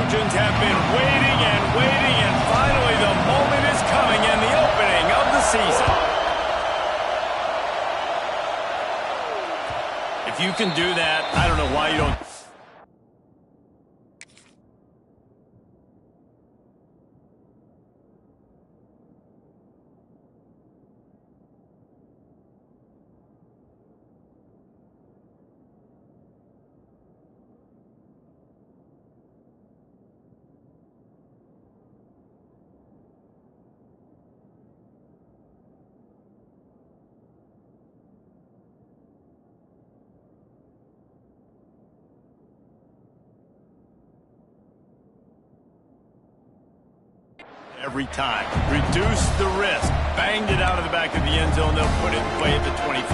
Trojans have been waiting and waiting, and finally the moment is coming in the opening of the season. If you can do that, I don't know why you don't. Every time. Reduce the risk. Banged it out of the back of the end zone. They'll put it in play at the 25.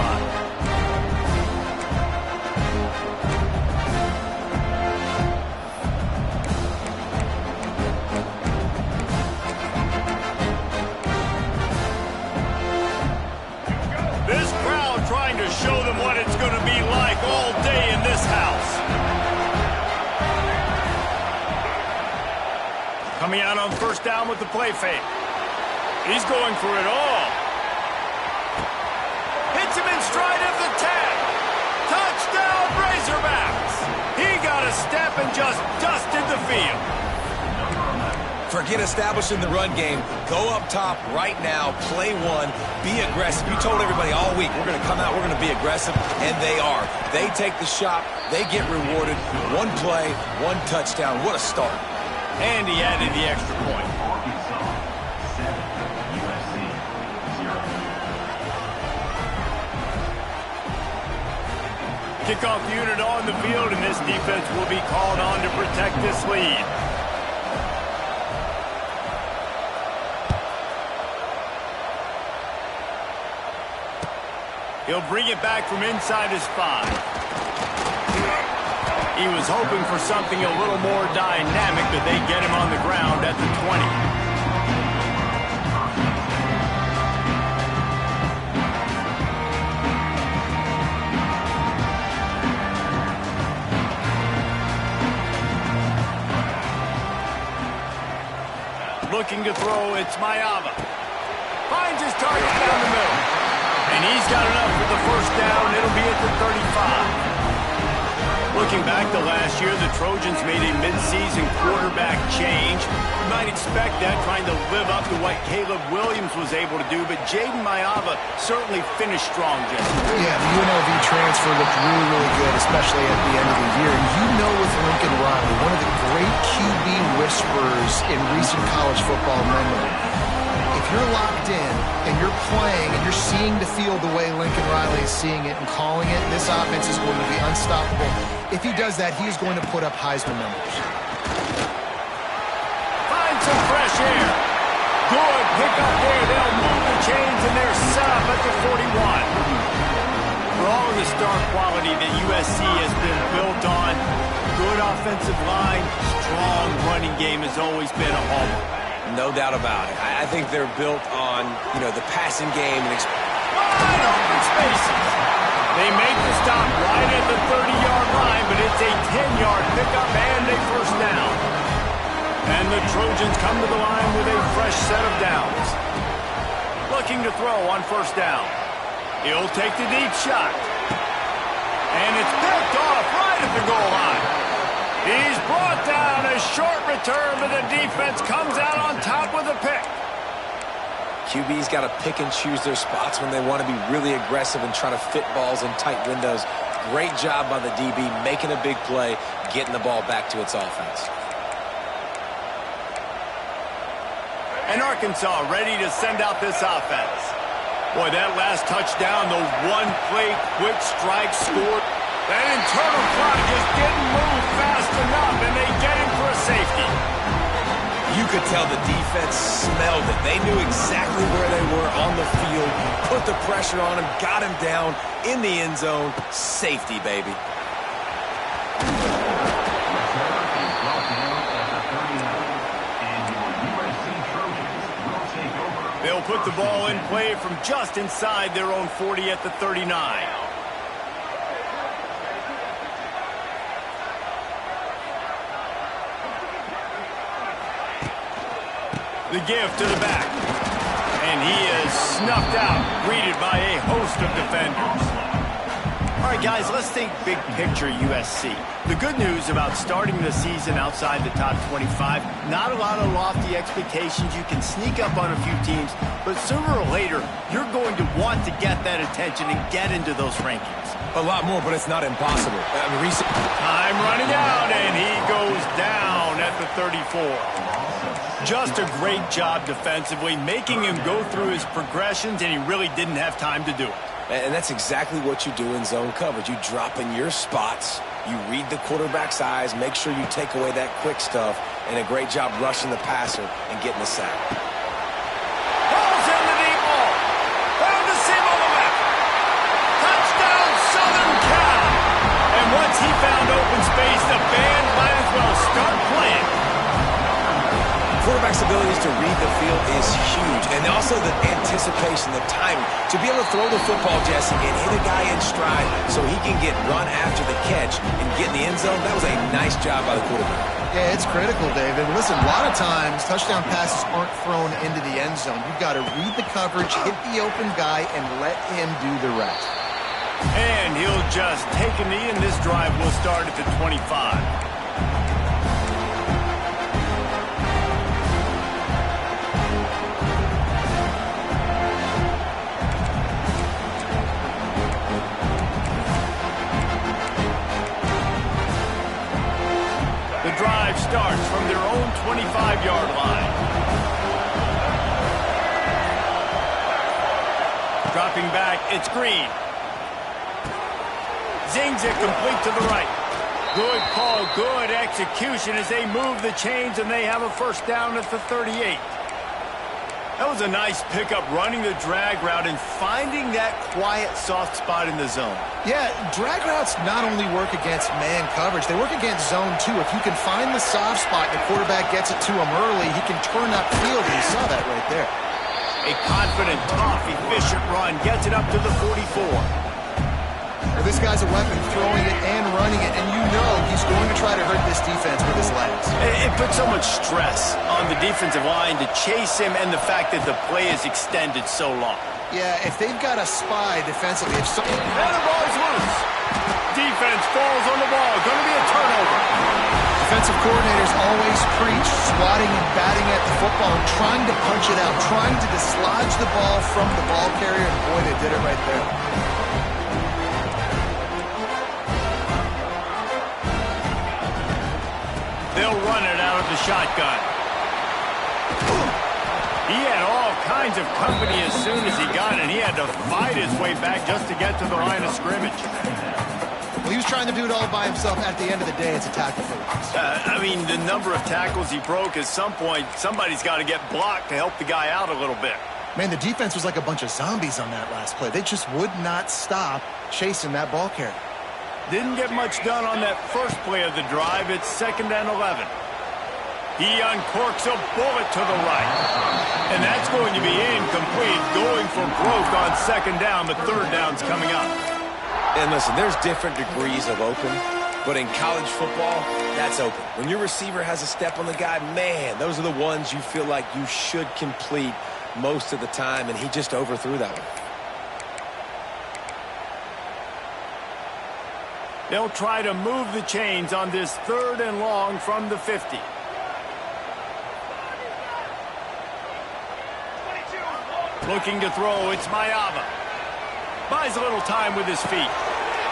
This crowd trying to show them what it's going to be like all day in this house. Coming out on first down with the play fake. He's going for it all. Hits him in stride at the 10. Touchdown, Razorbacks. He got a step and just dusted the field. Forget establishing the run game. Go up top right now. Play one. Be aggressive. You told everybody all week, we're going to come out, we're going to be aggressive, and they are. They take the shot. They get rewarded. One play, one touchdown. What a start. And he added the extra point. Kickoff unit on the field, and this defense will be called on to protect this lead. He'll bring it back from inside his 5. He was hoping for something a little more dynamic, but they get him on the ground at the 20. Looking to throw, it's Myles. Finds his target down the middle. And he's got enough for the first down. It'll be at the 35. Looking back to last year, the Trojans made a midseason quarterback change. You might expect that, trying to live up to what Caleb Williams was able to do, but Jaden Myles certainly finished strong, Jesse. Yeah, the UNLV transfer looked really, really good, especially at the end of the year. And you know with Lincoln Riley, one of the great QB whisperers in recent college football memory, if you're locked in and you're playing and you're seeing the field the way Lincoln Riley is seeing it and calling it, this offense is going to be unstoppable. If he does that, he's going to put up Heisman numbers. Find some fresh air. Good pick up there. They'll move the chains, and they're set up at the 41. For all of the star quality that USC has been built on, good offensive line, strong running game has always been a hallmark. No doubt about it. I think they're built on, the passing game. And wide open spaces. They make the stop right at the 30-yard line, but it's a 10-yard pickup and a first down. And the Trojans come to the line with a fresh set of downs. Looking to throw on first down. He'll take the deep shot. And it's picked off right at the goal line. He's brought down. A short return, but the defense comes out on top with a pick. QB's got to pick and choose their spots when they want to be really aggressive and try to fit balls in tight windows. Great job by the DB, making a big play, getting the ball back to its offense. And Arkansas ready to send out this offense. Boy, that last touchdown, the one-play quick strike scored. That internal clock just didn't move fast enough, and they get him for a safety. You could tell the defense smelled it. They knew exactly where they were on the field, put the pressure on him, got him down in the end zone. Safety, baby. They'll put the ball in play from just inside their own 40 at the 39. The give to the back. And he is snuffed out, greeted by a host of defenders. All right, guys, let's think big picture USC. The good news about starting the season outside the top 25, not a lot of lofty expectations. You can sneak up on a few teams, but sooner or later, you're going to want to get that attention and get into those rankings. A lot more, but it's not impossible. Time running out, and he goes down at the 34. Just a great job defensively, making him go through his progressions, and he really didn't have time to do it. And that's exactly what you do in zone coverage. You drop in your spots, you read the quarterback's eyes, make sure you take away that quick stuff, and a great job rushing the passer and getting the sack. Ball's in the deep ball. Found the seam on the left. Touchdown, Southern Cal. And once he found open space, the band might as well start playing. Quarterback's abilities to read the field is huge, and also the anticipation, the timing. To be able to throw the football, Jesse, and hit a guy in stride so he can get run after the catch and get in the end zone, that was a nice job by the quarterback. Yeah, it's critical, David. Listen, a lot of times touchdown passes aren't thrown into the end zone. You've got to read the coverage, hit the open guy, and let him do the rest. And he'll just take a knee, and this drive will start at the 25. The drive starts from their own 25-yard line. Dropping back, it's Green. Zings it complete to the right. Good call, good execution as they move the chains, and they have a first down at the 38. That was a nice pickup, running the drag route and finding that quiet, soft spot in the zone. Yeah, drag routes not only work against man coverage, they work against zone too. If you can find the soft spot and the quarterback gets it to him early, he can turn upfield, and you saw that right there. A confident, tough, efficient run gets it up to the 44. Well, this guy's a weapon, throwing it and running it, and you know he's going to try to hurt this defense with his legs. It puts so much stress on the defensive line to chase him, and the fact that the play is extended so long. Yeah, if they've got a spy defensively, And the ball's loose. Defense falls on the ball. Going to be a turnover. defensive coordinators always preach swatting and batting at the football and trying to punch it out, trying to dislodge the ball from the ball carrier, and boy, they did it right there. They'll run it out of the shotgun. He had all kinds of company as soon as he got it. He had to fight his way back just to get to the line of scrimmage. Well, he was trying to do it all by himself. At the end of the day, it's a tackle for loss. I mean, the number of tackles he broke, at some point, somebody's got to get blocked to help the guy out a little bit. Man, the defense was like a bunch of zombies on that last play. They just would not stop chasing that ball carrier. Didn't get much done on that first play of the drive. It's 2nd and 11. He uncorks a bullet to the right. And that's going to be incomplete, going for broke on 2nd down. The 3rd down's coming up. And listen, there's different degrees of open, but in college football, that's open. When your receiver has a step on the guy, man, those are the ones you feel like you should complete most of the time, and he just overthrew that one. They'll try to move the chains on this 3rd and long from the 50. Looking to throw, it's Mayava. Buys a little time with his feet.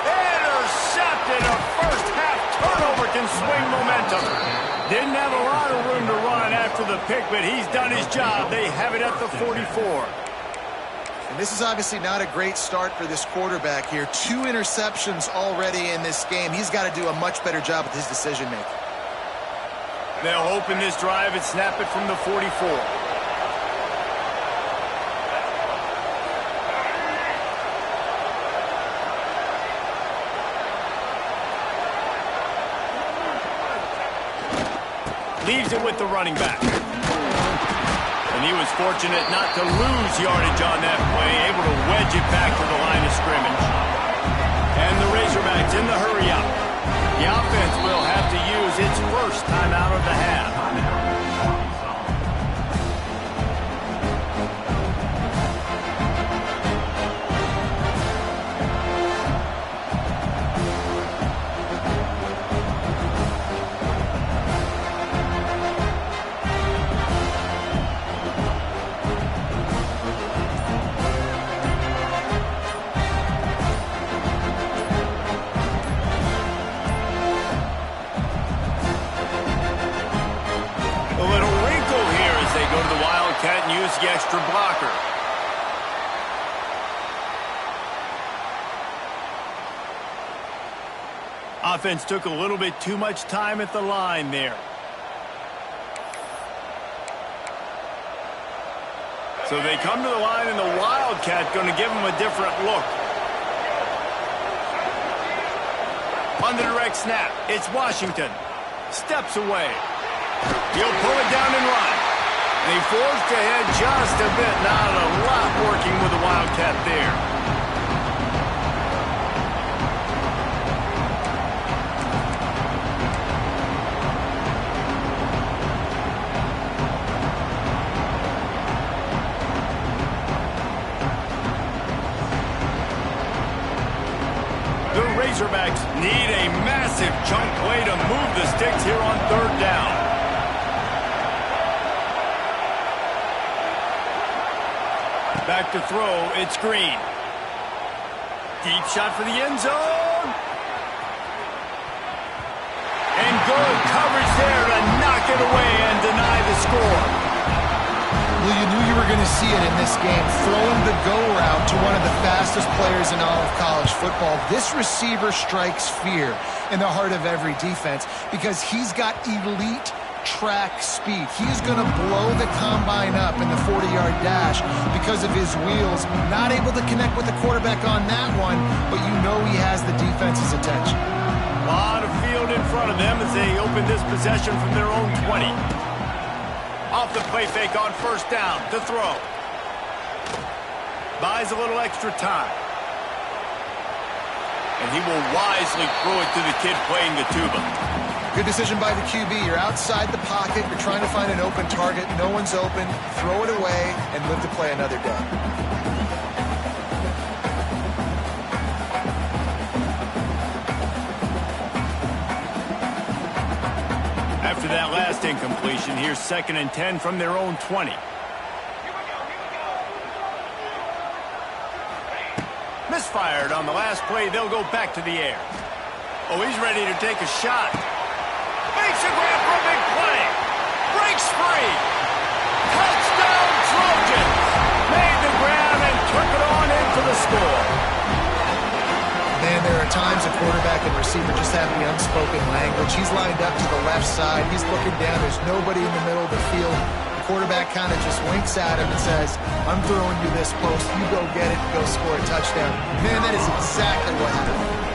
Intercepted. A first-half turnover can swing momentum. Didn't have a lot of room to run after the pick, but he's done his job. They have it at the 44. And this is obviously not a great start for this quarterback here. 2 interceptions already in this game. He's got to do a much better job with his decision-making. They'll open this drive and snap it from the 44. Leaves it with the running back. And he was fortunate not to lose yardage on that play, able to wedge it back to the line of scrimmage. And the Razorbacks in the hurry-up. The offense will have to use its first time out of the half. Offense took a little bit too much time at the line there. So they come to the line, and the Wildcat going to give them a different look. On the direct snap, it's Washington. Steps away. He'll pull it down and run. And he forced ahead just a bit. Not a lot working with the Wildcat there. Razorbacks need a massive chunk play to move the sticks here on third down. Back to throw, it's Green. Deep shot for the end zone. And good coverage there to knock it away and deny the score. Well, you knew you were going to see it in this game, throwing the go route to one of the fastest players in all of college football. This receiver strikes fear in the heart of every defense because he's got elite track speed. He's going to blow the combine up in the 40-yard dash because of his wheels. Not able to connect with the quarterback on that one, but you know he has the defense's attention. A lot of field in front of them as they open this possession from their own 20. Off the play fake on first down to throw. Buys a little extra time. And he will wisely throw it to the kid playing the tuba. Good decision by the QB. You're outside the pocket. You're trying to find an open target. No one's open. Throw it away and live to play another day. After that last incompletion, here's 2nd and 10 from their own 20. Misfired on the last play. They'll go back to the air. Oh, he's ready to take a shot. Makes a grab for a big play. Breaks free. Touchdown Trojans. Made the grab and took it on in for the score. Man, there are times a quarterback and receiver just have the unspoken language. He's lined up to the left side. He's looking down. There's nobody in the middle of the field. The quarterback kind of just winks at him and says, I'm throwing you this post. You go get it and go score a touchdown. Man, that is exactly what happened.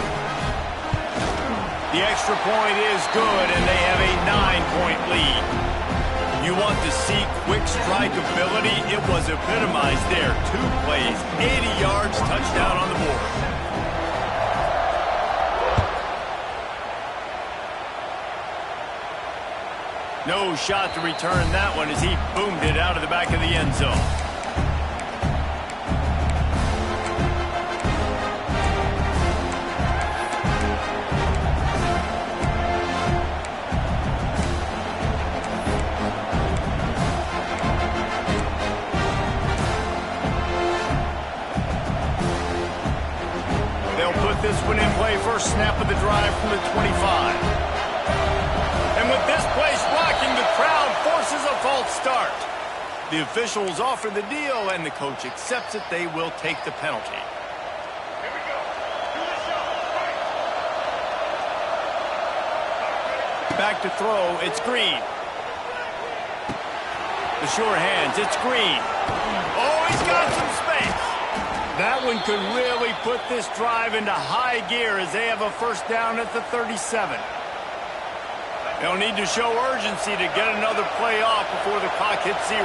The extra point is good, and they have a 9-point lead. You want to see quick strike ability? It was epitomized there. 2 plays, 80 yards, touchdown on the board. No shot to return that one as he boomed it out of the back of the end zone. They'll put this one in play. First snap of the drive from the 25. And with this place rocking, the crowd forces a false start. The officials offer the deal, and the coach accepts it. They will take the penalty. Here we go. Do the show. Back to throw, it's Green. The sure hands, it's Green. Oh, he's got some space. That one could really put this drive into high gear as they have a first down at the 37. They'll need to show urgency to get another play off before the clock hits 0.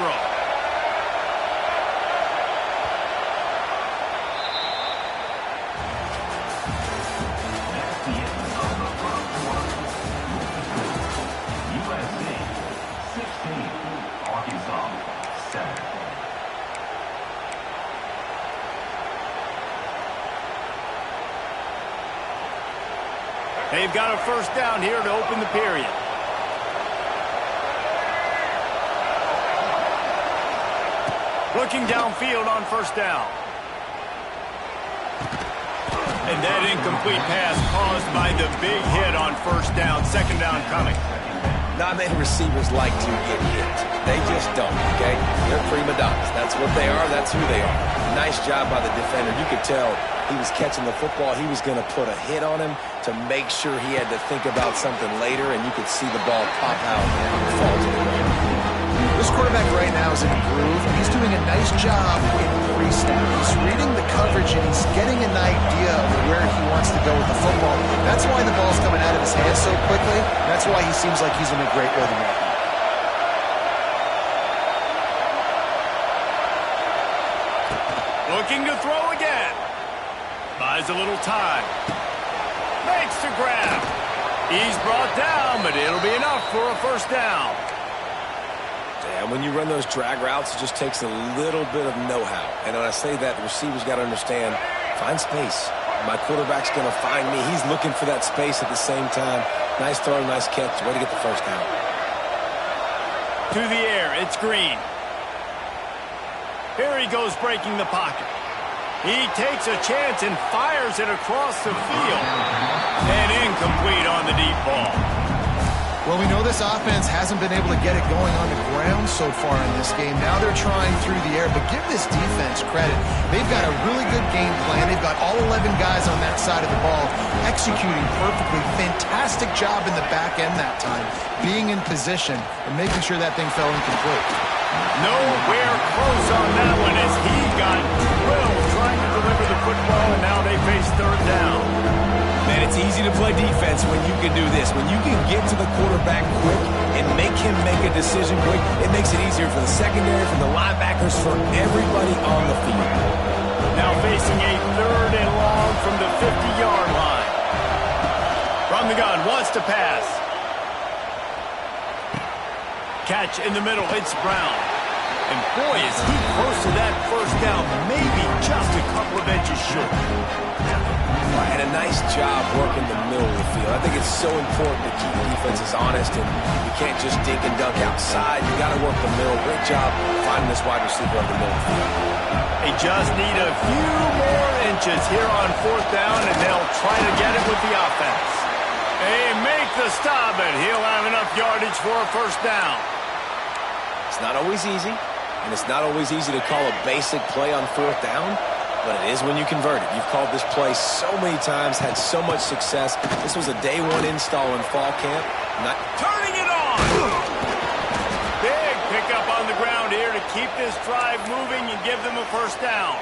They've got a first down here to open the period. Looking downfield on first down. And that incomplete pass caused by the big hit on first down. Second down coming. Not many receivers like to get hit. They just don't, okay? They're prima donnas. That's what they are. That's who they are. Nice job by the defender. You could tell he was catching the football. He was going to put a hit on him to make sure he had to think about something later, and you could see the ball pop out and fall to the ground. This quarterback right now is in a groove, and he's doing a nice job in pre-snap. He's reading the coverage, and he's getting an idea of where he wants to go with the football. That's why the ball's coming out of his hands so quickly. That's why he seems like he's in a great rhythm right now. Looking to throw again. Buys a little time. Makes the grab. He's brought down, but it'll be enough for a first down. And when you run those drag routes, it just takes a little bit of know-how. And when I say that, the receiver's got to understand, find space. My quarterback's going to find me. He's looking for that space at the same time. Nice throw, nice catch. Way to get the first down. To the air, it's Green. Here he goes breaking the pocket. He takes a chance and fires it across the field. And incomplete on the deep ball. Well, we know this offense hasn't been able to get it going on the ground so far in this game. Now they're trying through the air, but give this defense credit. They've got a really good game plan. They've got all 11 guys on that side of the ball executing perfectly. Fantastic job in the back end that time, being in position and making sure that thing fell incomplete. Nowhere close on that one as he got drilled trying to deliver the football, and now they face third down. Man, it's easy to play defense when you can do this. When you can get to the quarterback quick and make him make a decision quick, it makes it easier for the secondary, for the linebackers, for everybody on the field. Now facing a third and long from the 50-yard line. From the gun, wants to pass. Catch in the middle, it's Brown. And boy, is he close to that first down, maybe just a couple of inches short. And a nice job working the middle of the field. I think it's so important to keep defenses honest, and you can't just dink and dunk outside. You got to work the middle. Great job finding this wide receiver on the middle of the field. They just need a few more inches here on fourth down, and they'll try to get it with the offense. They make the stop, and he'll have enough yardage for a first down. It's not always easy, and it's not always easy to call a basic play on fourth down, but it is when you convert it. You've called this play so many times, had so much success. This was a day one install in fall camp. Turning it on! Big pickup on the ground here to keep this drive moving and give them a first down.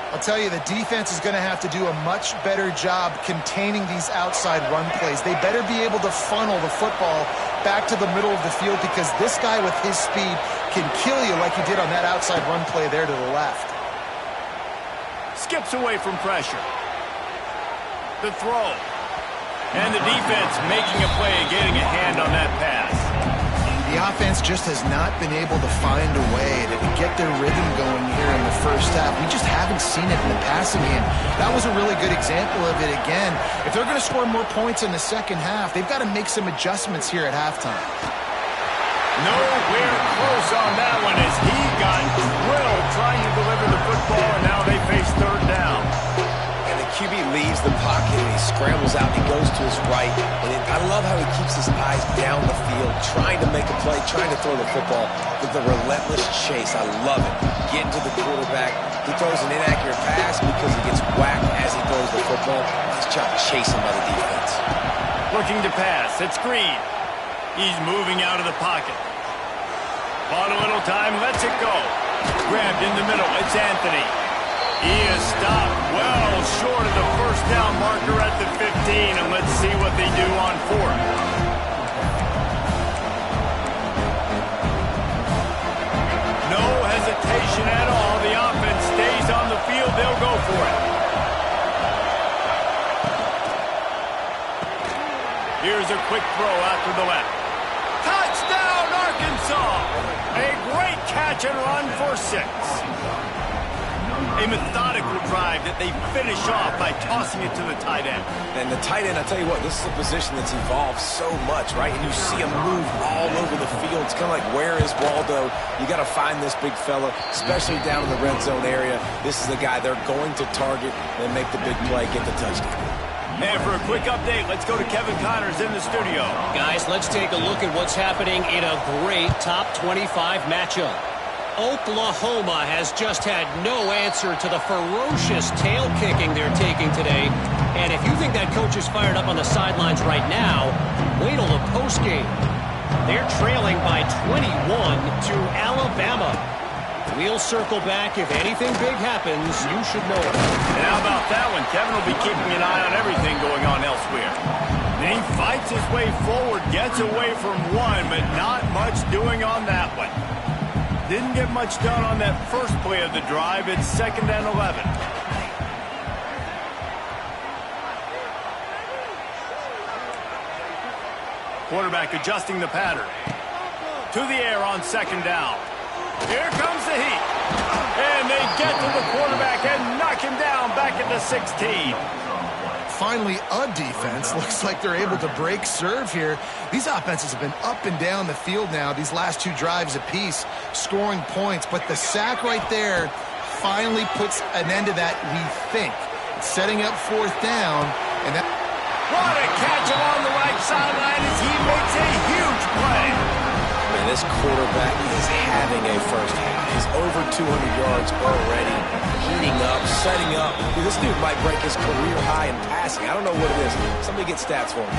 I'll tell you, the defense is going to have to do a much better job containing these outside run plays. They better be able to funnel the football back to the middle of the field, because this guy with his speed can kill you like he did on that outside run play there to the left. Skips away from pressure. The throw. And the defense making a play and getting a hand on that pass. The offense just has not been able to find a way to get their rhythm going here in the first half. We just haven't seen it in the passing game. That was a really good example of it again. If they're going to score more points in the second half, they've got to make some adjustments here at halftime. Nowhere close on that one as he got drilled trying to deliver the football, and now they face third down. And the QB leaves the pocket, and he scrambles out, and he goes to his right. And I love how he keeps his eyes down the field, trying to make a play, trying to throw the football with a relentless chase. I love it. Getting to the quarterback. He throws an inaccurate pass because he gets whacked as he throws the football. Nice job chasing by the defense. Looking to pass. It's Green. He's moving out of the pocket. Bought a little time, lets it go. Grabbed in the middle, it's Anthony. He is stopped well short of the first down marker at the 15, and let's see what they do on fourth. No hesitation at all. The offense stays on the field. They'll go for it. Here's a quick throw out to the left. Touchdown, Arkansas! A great catch and run for 6. A methodical drive that they finish off by tossing it to the tight end. And the tight end, I tell you what, this is a position that's evolved so much, right? And you see him move all over the field. It's kind of like, where is Waldo? You got to find this big fella, especially down in the red zone area. This is the guy they're going to target and make the big play, get the touchdown. And for a quick update, let's go to Kevin Connors in the studio. Guys, let's take a look at what's happening in a great top 25 matchup. Oklahoma has just had no answer to the ferocious tail kicking they're taking today. And if you think that coach is fired up on the sidelines right now, wait till the postgame. They're trailing by 21 to Alabama. We'll circle back. If anything big happens, you should know it. And how about that one? Kevin will be keeping an eye on everything going on elsewhere. And he fights his way forward, gets away from one, but not much doing on that one. Didn't get much done on that first play of the drive. It's 2nd and 11. Quarterback adjusting the pattern. To the air on 2nd down. Here comes the heat. And they get to the quarterback and knock him down back at the 16. Finally, a defense. Looks like they're able to break serve here. These offenses have been up and down the field now, these last 2 drives apiece, scoring points. But the sack right there finally puts an end to that, we think. Setting up 4th down. And that. What a catch along the right sideline as he makes a huge play. Man, this quarterback is having a first half. He's over 200 yards already, heating up, setting up. Dude, this dude might break his career high in passing. I don't know what it is. Somebody get stats for him.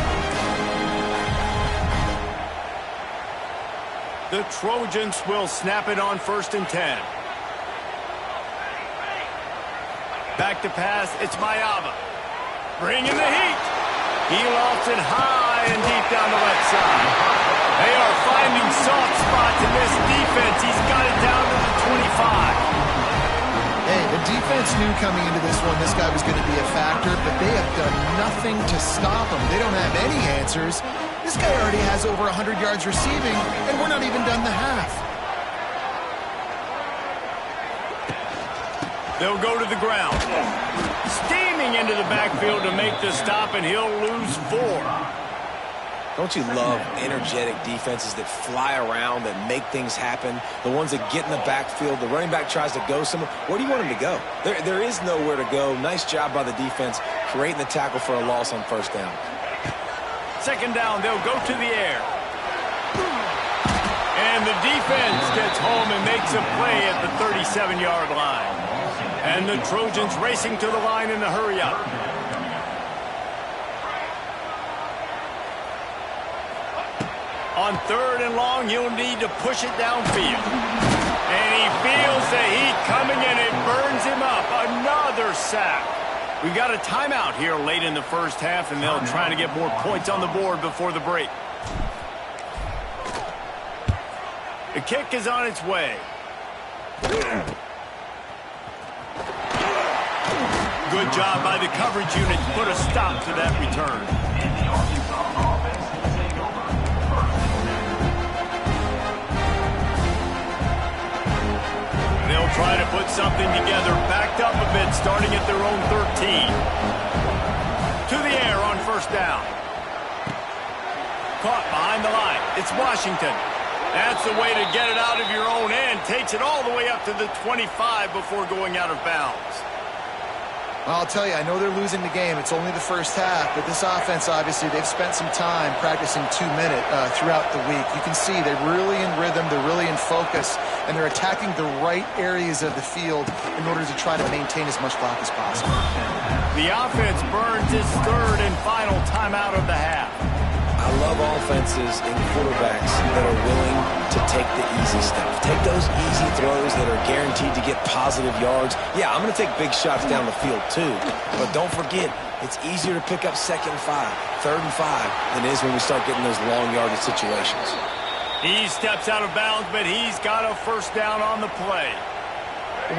The Trojans will snap it on 1st and 10. Back to pass, it's Mayava. Bringing the heat. He lofts it high and deep down the left side. They are finding soft spots in this defense. He's got it down to the 25. Hey, the defense knew coming into this one this guy was going to be a factor, but they have done nothing to stop him. They don't have any answers. This guy already has over 100 yards receiving, and we're not even done the half. They'll go to the ground. Steaming into the backfield to make the stop, and he'll lose 4. Don't you love energetic defenses that fly around, that make things happen? The ones that get in the backfield, the running back tries to go somewhere. Where do you want him to go? There is nowhere to go. Nice job by the defense, creating the tackle for a loss on 1st down. 2nd down, they'll go to the air. And the defense gets home and makes a play at the 37-yard line. And the Trojans racing to the line in a hurry-up. On 3rd and long, he'll need to push it downfield. And he feels the heat coming, and it burns him up. Another sack. We got a timeout here late in the first half, and they'll try to get more points on the board before the break. The kick is on its way. Good job by the coverage unit to put a stop to that return. They'll try to put something together, backed up a bit, starting at their own 13. To the air on 1st down. Caught behind the line. It's Washington. That's the way to get it out of your own end. Takes it all the way up to the 25 before going out of bounds. Well, I'll tell you, I know they're losing the game. It's only the first half, but this offense, obviously, they've spent some time practicing 2-minute throughout the week. You can see they're really in rhythm, they're really in focus, and they're attacking the right areas of the field in order to try to maintain as much clock as possible. The offense burns its 3rd and final timeout of the half. I love offenses and quarterbacks that are willing to take the easy stuff. Take those easy throws that are guaranteed to get positive yards. Yeah, I'm going to take big shots down the field too. But don't forget, it's easier to pick up 2nd and 5, 3rd and 5 than it is when we start getting those long yardage situations. He steps out of bounds, but he's got a 1st down on the play.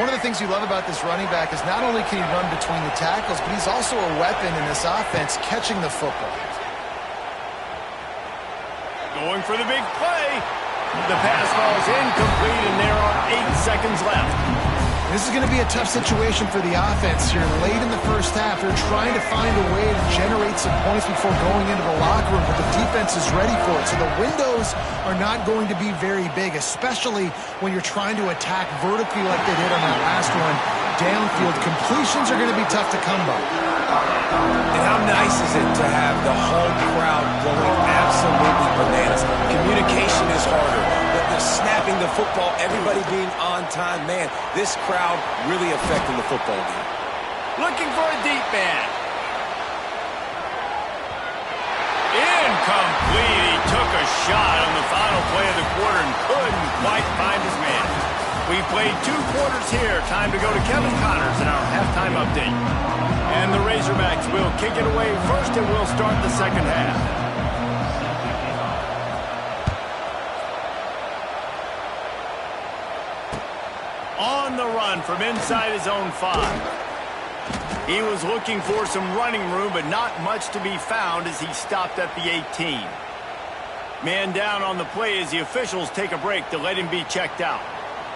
One of the things you love about this running back is not only can he run between the tackles, but he's also a weapon in this offense catching the football. Going for the big play. The pass falls incomplete, and there are 8 seconds left. This is going to be a tough situation for the offense here. Late in the first half, they're trying to find a way to generate some points before going into the locker room, but the defense is ready for it. So the windows are not going to be very big, especially when you're trying to attack vertically like they did on that last one. Downfield completions are going to be tough to come by. And how nice is it to have the home crowd going absolutely bananas? Communication is harder. The snapping the football, everybody being on time. Man, this crowd really affecting the football game. Looking for a deep man. Incomplete. He took a shot on the final play of the quarter and couldn't quite find his man. We played 2 quarters here. Time to go to Kevin Connors in our halftime update. And the Razorbacks will kick it away first, and we'll start the second half. On the run from inside his own 5. He was looking for some running room, but not much to be found as he stopped at the 18. Man down on the play as the officials take a break to let him be checked out.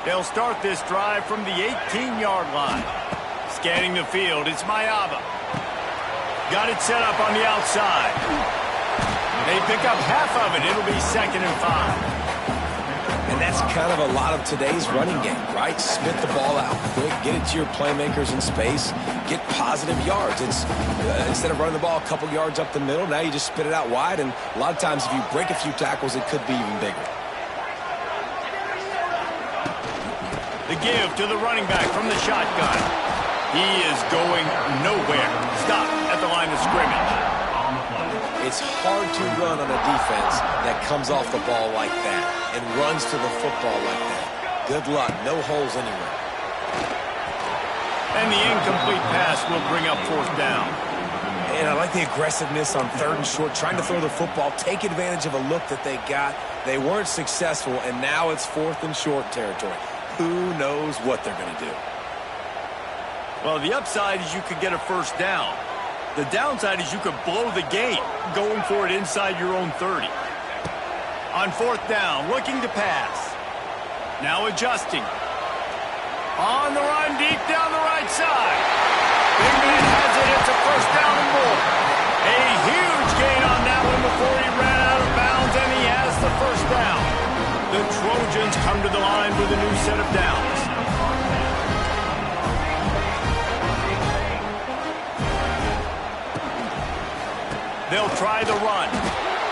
They'll start this drive from the 18-yard line. Scanning the field, it's Mayaba. Got it set up on the outside. They pick up half of it. It'll be 2nd and 5. And that's kind of a lot of today's running game, right? Spit the ball out quick, get it to your playmakers in space, get positive yards. It's instead of running the ball a couple yards up the middle, now you just spit it out wide, and a lot of times if you break a few tackles, it could be even bigger. The give to the running back from the shotgun. He is going nowhere. Stop at the line of scrimmage. It's hard to run on a defense that comes off the ball like that and runs to the football like that. Good luck. No holes anywhere. And the incomplete pass will bring up 4th down. And I like the aggressiveness on 3rd and short, trying to throw the football, take advantage of a look that they got. They weren't successful, and now it's 4th and short territory. Who knows what they're going to do? Well, the upside is you could get a 1st down. The downside is you could blow the game going for it inside your own 30. On 4th down, looking to pass. Now adjusting. On the run, deep down the right side. Big man has it. It's a 1st down and more. A huge gain on that one before he ran out of bounds, and he has the 1st down. The Trojans come to the line with a new set of downs. They'll try the run.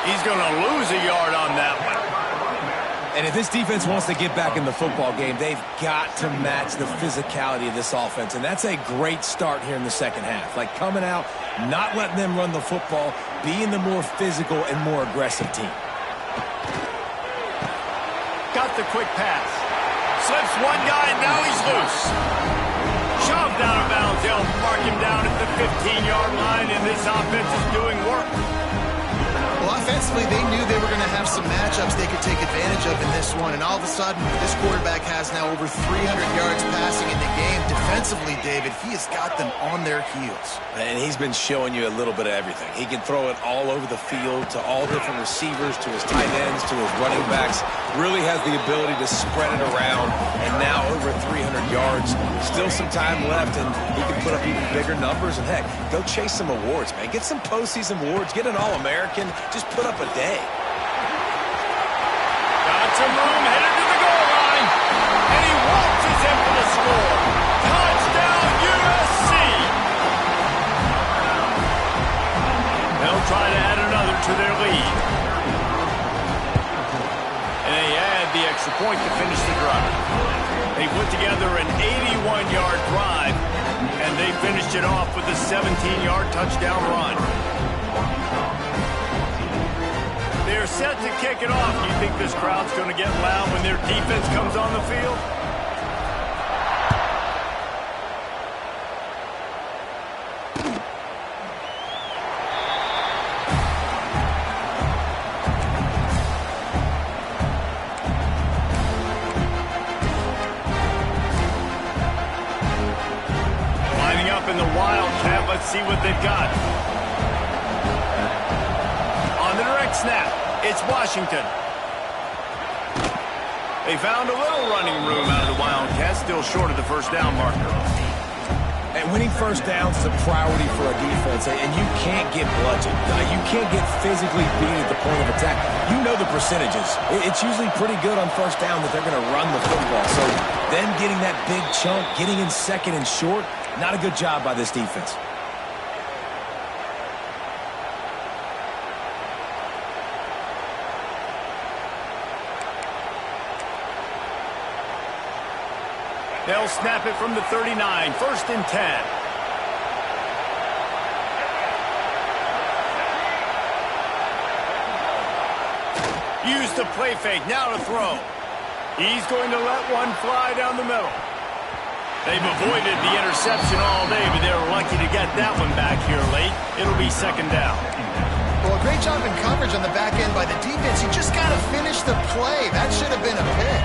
He's going to lose a yard on that one. And if this defense wants to get back in the football game, they've got to match the physicality of this offense. And that's a great start here in the second half. Like coming out, not letting them run the football, being the more physical and more aggressive team. Got the quick pass. Slips one guy, and now he's loose. Shoved out of bounds. They'll mark him down at the 15-yard line, and this offense is doing work. Well, offensively, they knew they were going to have some matchups they could take advantage of in this one, and all of a sudden, this quarterback has now over 300 yards passing in the game. Defensively, David, he has got them on their heels. And he's been showing you a little bit of everything. He can throw it all over the field to all different receivers, to his tight ends, to his running backs. Really has the ability to spread it around, and now over 300 yards. Still some time left, and he can put up even bigger numbers. And, heck, go chase some awards, man. Get some postseason awards. Get an All-American. Just put up a day. Got some room, headed to the goal line. And he waltzes in for the score. Touchdown, USC. They'll try to add another to their lead. And they add the extra point to finish the drive. They put together an 81-yard drive, and they finished it off with a 17-yard touchdown run. They're set to kick it off. Do you think this crowd's going to get loud when their defense comes on the field? Lining up in the Wildcat. Let's see what they've got. Snap. It's Washington. They found a little running room out of the Wildcats, still short of the 1st down marker. And winning 1st downs is a priority for a defense, and you can't get bludgeoned. You can't get physically beat at the point of attack. You know the percentages. It's usually pretty good on 1st down that they're going to run the football. So them getting that big chunk, getting in 2nd and short, not a good job by this defense. They'll snap it from the 39. First and 10. Use the play fake. Now to throw. He's going to let one fly down the middle. They've avoided the interception all day, but they were lucky to get that one back here late. It'll be second down. Well, a great job in coverage on the back end by the defense. You just got to finish the play. That should have been a pick.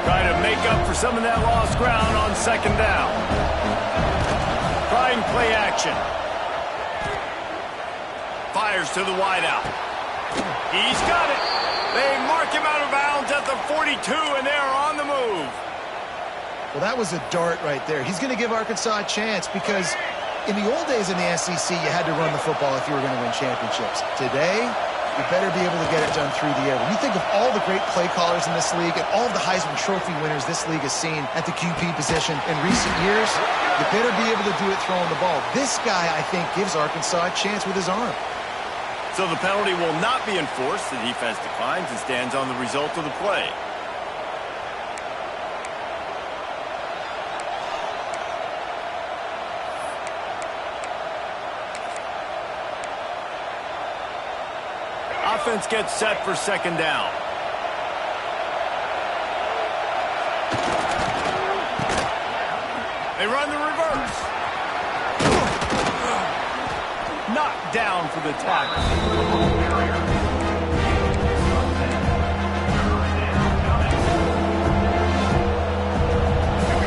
Try to make up for some of that lost ground on second down. Trying play action. Fires to the wideout. He's got it. They mark him out of bounds at the 42, and they are on the move. Well, that was a dart right there. He's going to give Arkansas a chance because in the old days in the SEC, you had to run the football if you were going to win championships. Today, you better be able to get it done through the air. When you think of all the great play callers in this league and all of the Heisman Trophy winners this league has seen at the QB position in recent years, you better be able to do it throwing the ball. This guy, I think, gives Arkansas a chance with his arm. So the penalty will not be enforced. The defense declines and stands on the result of the play. Offense gets set for second down. They run the reverse. Knocked down for the tackle.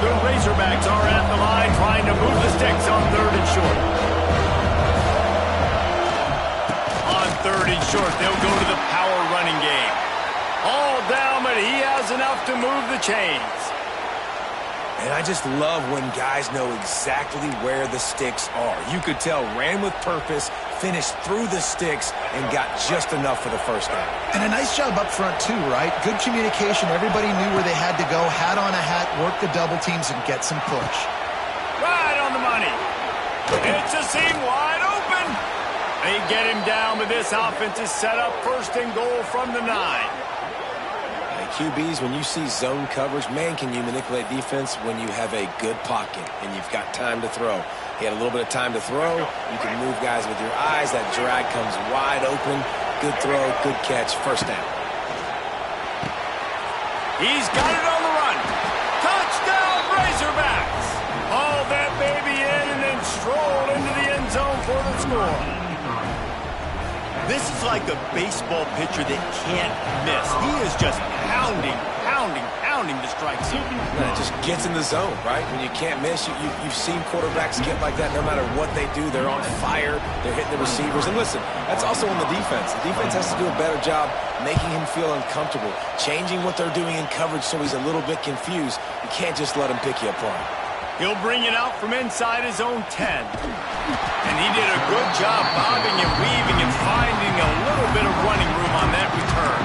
The Razorbacks are at the line trying to move the sticks on third and short. On third and short, they'll go to the power running game. All down, but he has enough to move the chains. And I just love when guys know exactly where the sticks are. You could tell ran with purpose, finished through the sticks, and got just enough for the first down. And a nice job up front, too, right? Good communication. Everybody knew where they had to go. Hat on a hat, work the double teams, and get some push. Right on the money. It's a seam wide open. They get him down, but this offense is set up first and goal from the 9. QBs, when you see zone coverage, man, can you manipulate defense when you have a good pocket and you've got time to throw. He had a little bit of time to throw. You can move guys with your eyes. That drag comes wide open. Good throw, good catch, first down. He's got it on the run. Touchdown, Razorbacks. Haul that baby in and then stroll into the end zone for the score. This is like a baseball pitcher that can't miss. He is just pounding the strike zone. It just gets in the zone, right? When you can't miss, you've seen quarterbacks get like that no matter what they do. They're on fire. They're hitting the receivers. And listen, that's also on the defense. The defense has to do a better job making him feel uncomfortable, changing what they're doing in coverage so he's a little bit confused. You can't just let him pick you apart. He'll bring it out from inside his own 10. And he did a good job bobbing and weaving and finding a little bit of running room on that return.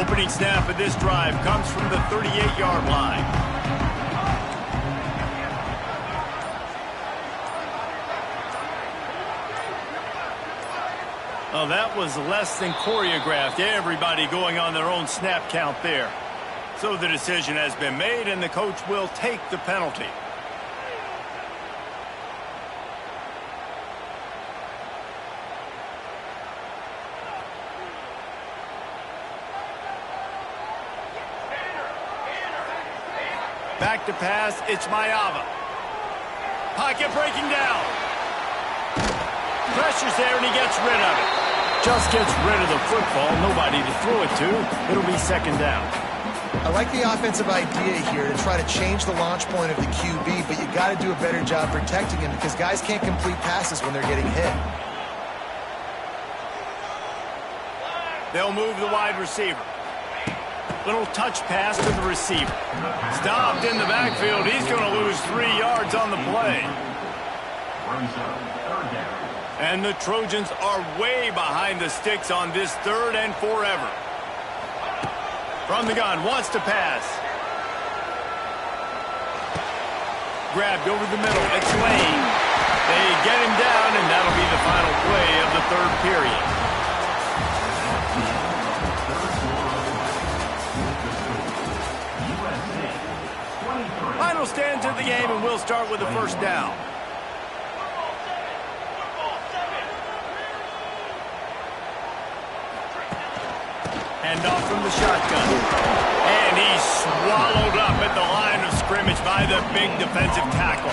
Opening snap of this drive comes from the 38-yard line. Oh, that was less than choreographed. Everybody going on their own snap count there. So the decision has been made, and the coach will take the penalty. Back to pass, it's Myles. Pocket breaking down. Pressure's there, and he gets rid of it. Just gets rid of the football. Nobody to throw it to. It'll be second down. I like the offensive idea here to try to change the launch point of the QB, but you got to do a better job protecting him because guys can't complete passes when they're getting hit. They'll move the wide receiver. Little touch pass to the receiver. Stopped in the backfield. He's going to lose 3 yards on the play. And the Trojans are way behind the sticks on this third and forever. From the gun, wants to pass. grabbed over the middle. It's Lane. They get him down, and that'll be the final play of the third period. Final stands of the game, and we'll start with the first down. Handoff from the shotgun. And he's swallowed up at the line of scrimmage by the big defensive tackle.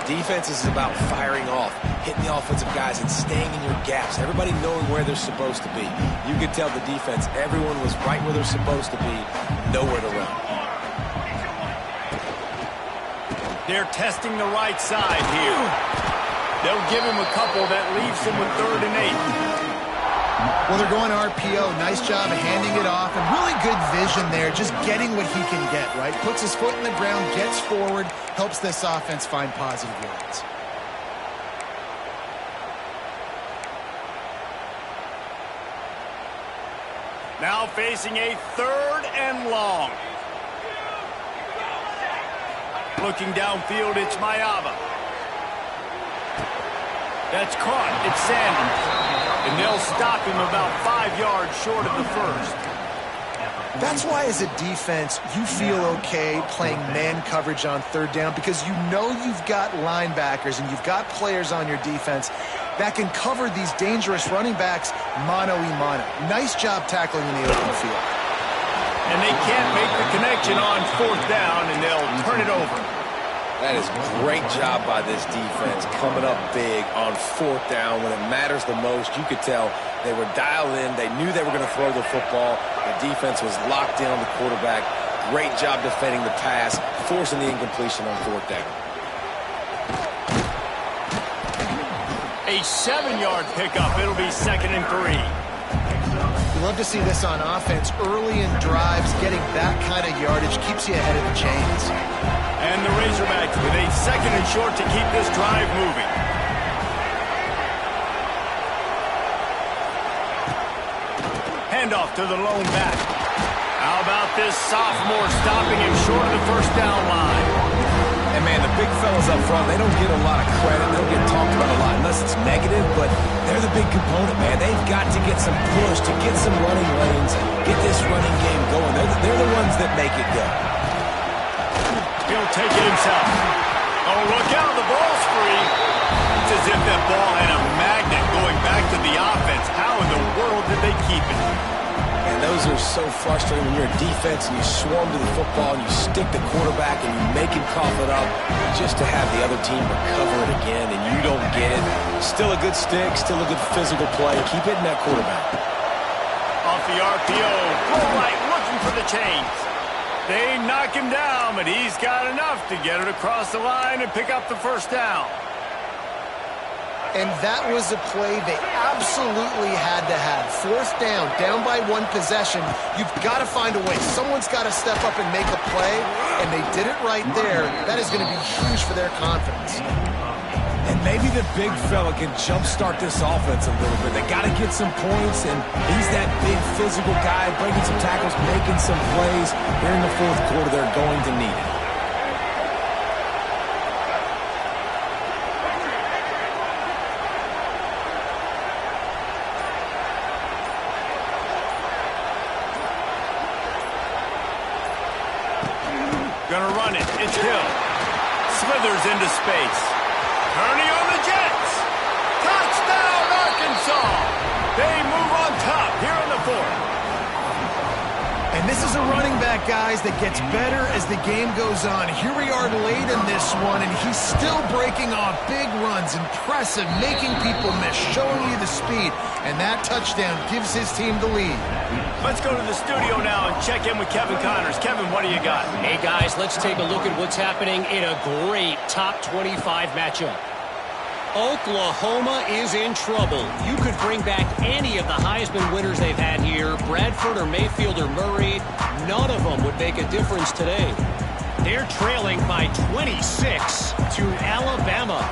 Defense is about firing off, hitting the offensive guys, and staying in your gaps. Everybody knowing where they're supposed to be. You could tell the defense, everyone was right where they're supposed to be, nowhere to run. They're testing the right side here. They'll give him a couple that leaves him with 3rd and 8. Well, they're going RPO. Nice job of handing it off, and really good vision there, just getting what he can get, right? Puts his foot in the ground, gets forward, helps this offense find positive yards. Now facing a 3rd and long. Looking downfield, it's Mayava. That's caught. It's Sanders. And they'll stop him about 5 yards short of the first. That's why, as a defense, you feel okay playing man coverage on 3rd down, because you know you've got linebackers and you've got players on your defense that can cover these dangerous running backs mano-a-mano. Nice job tackling in the open field. And they can't make the connection on 4th down, and they'll turn it over. That is a great job by this defense, coming up big on 4th down when it matters the most. You could tell they were dialed in. They knew they were going to throw the football. The defense was locked in on the quarterback. Great job defending the pass, forcing the incompletion on 4th down. A 7-yard pickup. It'll be 2nd and 3. You love to see this on offense. Early in drives, getting that kind of yardage keeps you ahead of the chains. And the Razorbacks with a 2nd and short to keep this drive moving. Handoff to the lone back. How about this sophomore stopping him short of the 1st down line? And, man, the big fellas up front, they don't get a lot of credit. They don't get talked about a lot unless it's negative, but they're the big component, man. They've got to get some push, to get some running lanes, get this running game going. They're the ones that make it go. He'll take it himself. Oh, look out, the ball's free. It's as if that ball had a magnet going back to the offense. How in the world did they keep it? And those are so frustrating when you're a defense and you swarm to the football and you stick the quarterback and you make him cough it up just to have the other team recover it again and you don't get it. Still a good stick, still a good physical play. Keep hitting that quarterback. Off the RPO, full right, looking for the chains. They knock him down, but he's got enough to get it across the line and pick up the 1st down. And that was a play they absolutely had to have. 4th down by 1 possession. You've got to find a way. Someone's got to step up and make a play, and they did it right there. That is going to be huge for their confidence. And maybe the big fella can jumpstart this offense a little bit. They got to get some points, and he's that big physical guy, breaking some tackles, making some plays. Here in the 4th quarter, they're going to need it. Gonna run it. It's Hill. Slithers into space. Kearney on the Jets. Touchdown, Arkansas. They move on top here in the 4th. And this is a running back, guys, that gets better as the game goes on. Here we are late in this one, and he's still breaking off big runs. Impressive, making people miss, showing you the speed. And that touchdown gives his team the lead. Let's go to the studio now and check in with Kevin Connors. Kevin, what do you got? Hey, guys, let's take a look at what's happening in a great top 25 matchup. Oklahoma is in trouble. You could bring back any of the Heisman winners they've had here, Bradford or Mayfield or Murray. None of them would make a difference today. They're trailing by 26 to Alabama.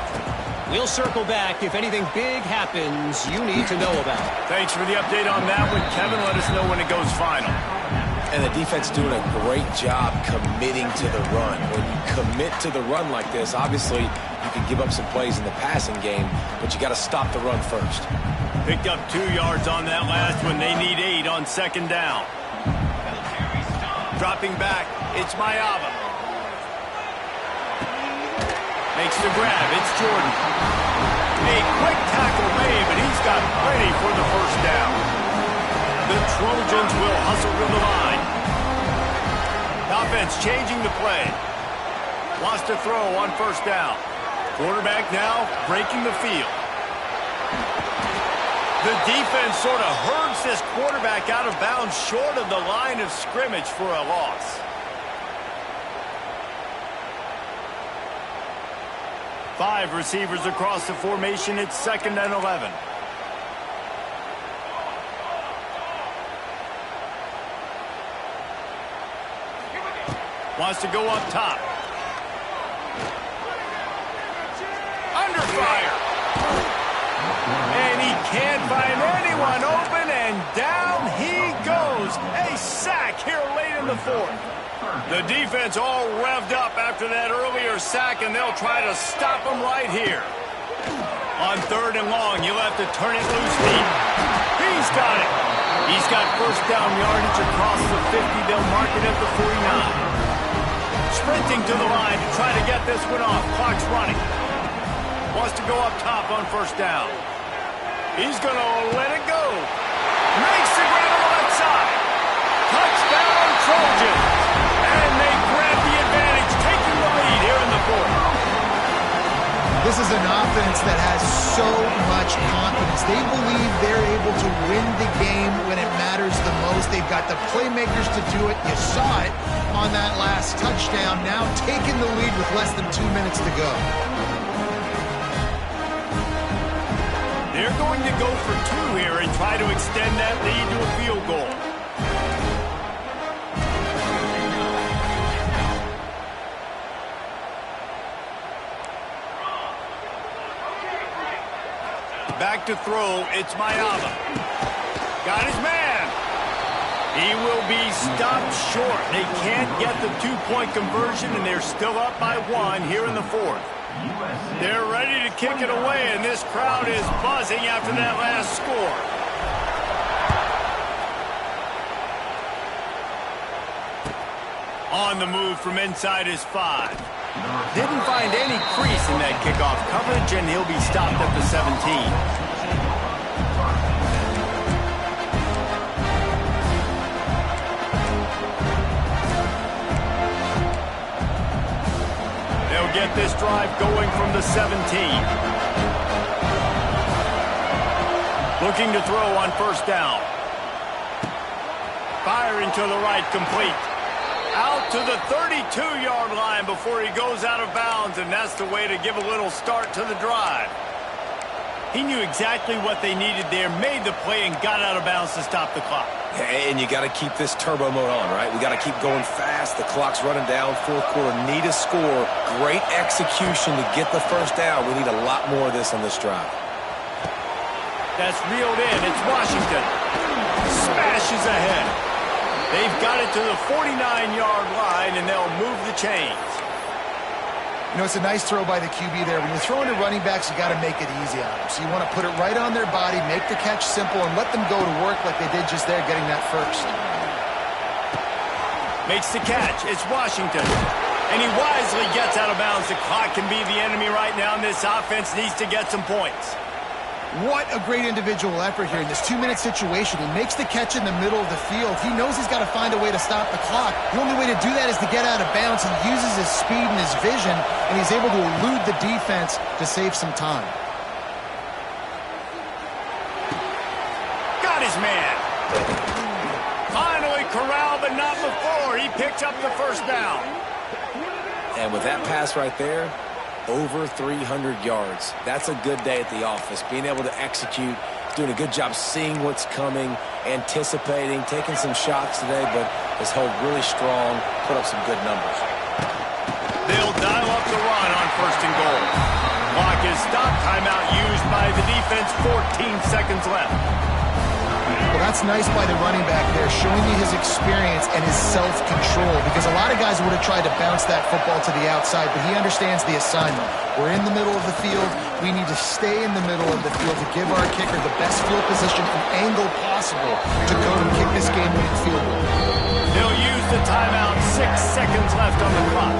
We'll circle back if anything big happens you need to know about. Thanks for the update on that one, Kevin. Let us know when it goes final. And the defense doing a great job committing to the run. When you commit to the run like this, obviously you can give up some plays in the passing game, but you got to stop the run first. Picked up 2 yards on that last one. They need 8 on second down. Dropping back, it's Myles. Makes the grab, it's Jordan. A quick tackle made, but he's got plenty for the first down. The Trojans will hustle to the line. Offense changing the play. Wants to throw on first down. Quarterback now breaking the field. The defense sort of herds this quarterback out of bounds short of the line of scrimmage for a loss. Five receivers across the formation. It's 2nd and 11. Wants to go up top. Under fire. And he can't find anyone open, and down he goes. A sack here late in the 4th. The defense all revved up after that earlier sack, and they'll try to stop him right here. On 3rd and long, you'll have to turn it loose deep. He's got it. He's got first down yardage across the 50. They'll mark it at the 49. Sprinting to the line to try to get this one off. Clock's running. Wants to go up top on first down. He's going to let it go. Makes the grab on the left side. Touchdown, Trojans. And they grab the advantage, taking the lead here in the 4th. This is an offense that has so much confidence. They believe they're able to win the game when it matters the most. They've got the playmakers to do it. You saw it on that last touchdown. Now taking the lead with less than 2 minutes to go. They're going to go for 2 here and try to extend that lead to a field goal. Back to throw, it's Myles. Got his man. He will be stopped short. They can't get the 2-point conversion, and they're still up by 1 here in the 4th. They're ready to kick it away, and this crowd is buzzing after that last score. On the move from inside his 5. Didn't find any crease in that kickoff coverage, and he'll be stopped at the 17. They'll get this drive going from the 17. Looking to throw on first down. Firing to the right, complete. Out to the 32-yard line before he goes out of bounds, and that's the way to give a little start to the drive. He knew exactly what they needed there, made the play, and got out of bounds to stop the clock. And you got to keep this turbo mode on, right? We got to keep going fast. The clock's running down. 4th quarter, need a score. Great execution to get the first down. We need a lot more of this on this drive. That's reeled in. It's Washington. Smashes ahead. They've got it to the 49-yard line, and they'll move the chains. You know, it's a nice throw by the QB there. When you're throwing to running backs, you got to make it easy on them. So you want to put it right on their body, make the catch simple, and let them go to work like they did just there, getting that first. Makes the catch. It's Washington. And he wisely gets out of bounds. The clock can be the enemy right now, and this offense needs to get some points. What a great individual effort here in this 2-minute situation. He makes the catch in the middle of the field. He knows he's got to find a way to stop the clock. The only way to do that is to get out of bounds. He uses his speed and his vision, and he's able to elude the defense to save some time. Got his man. Finally corralled, but not before. He picks up the first down. And with that pass right there, over 300 yards. That's a good day at the office. Being able to execute, doing a good job seeing what's coming, anticipating, taking some shots today, but has held really strong, put up some good numbers. They'll dial up the run on 1st and goal. Clock is stopped. Timeout used by the defense. 14 seconds left. Well, That's nice by the running back there, showing you his experience and his self-control, because a lot of guys would have tried to bounce that football to the outside, but he understands the assignment. We're in the middle of the field. We need to stay in the middle of the field to give our kicker the best field position and angle possible to go and kick this game-winning field goal. They'll use the timeout. 6 seconds left on the clock.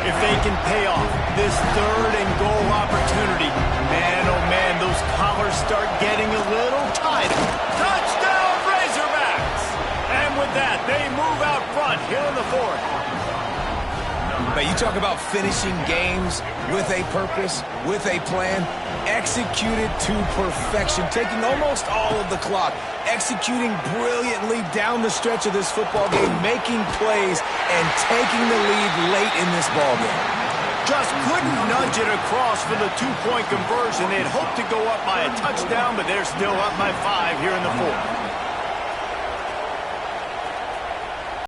If they can pay off this 3rd and goal opportunity, man, oh man, those collars start getting a little tighter. Touchdown, Razorbacks! And with that, they move out front here in the 4th. But you talk about finishing games with a purpose, with a plan, executed to perfection, taking almost all of the clock, executing brilliantly down the stretch of this football game, making plays, and taking the lead late in this ball game. Just couldn't nudge it across for the 2-point conversion. They'd hoped to go up by a touchdown, but they're still up by 5 here in the 4th.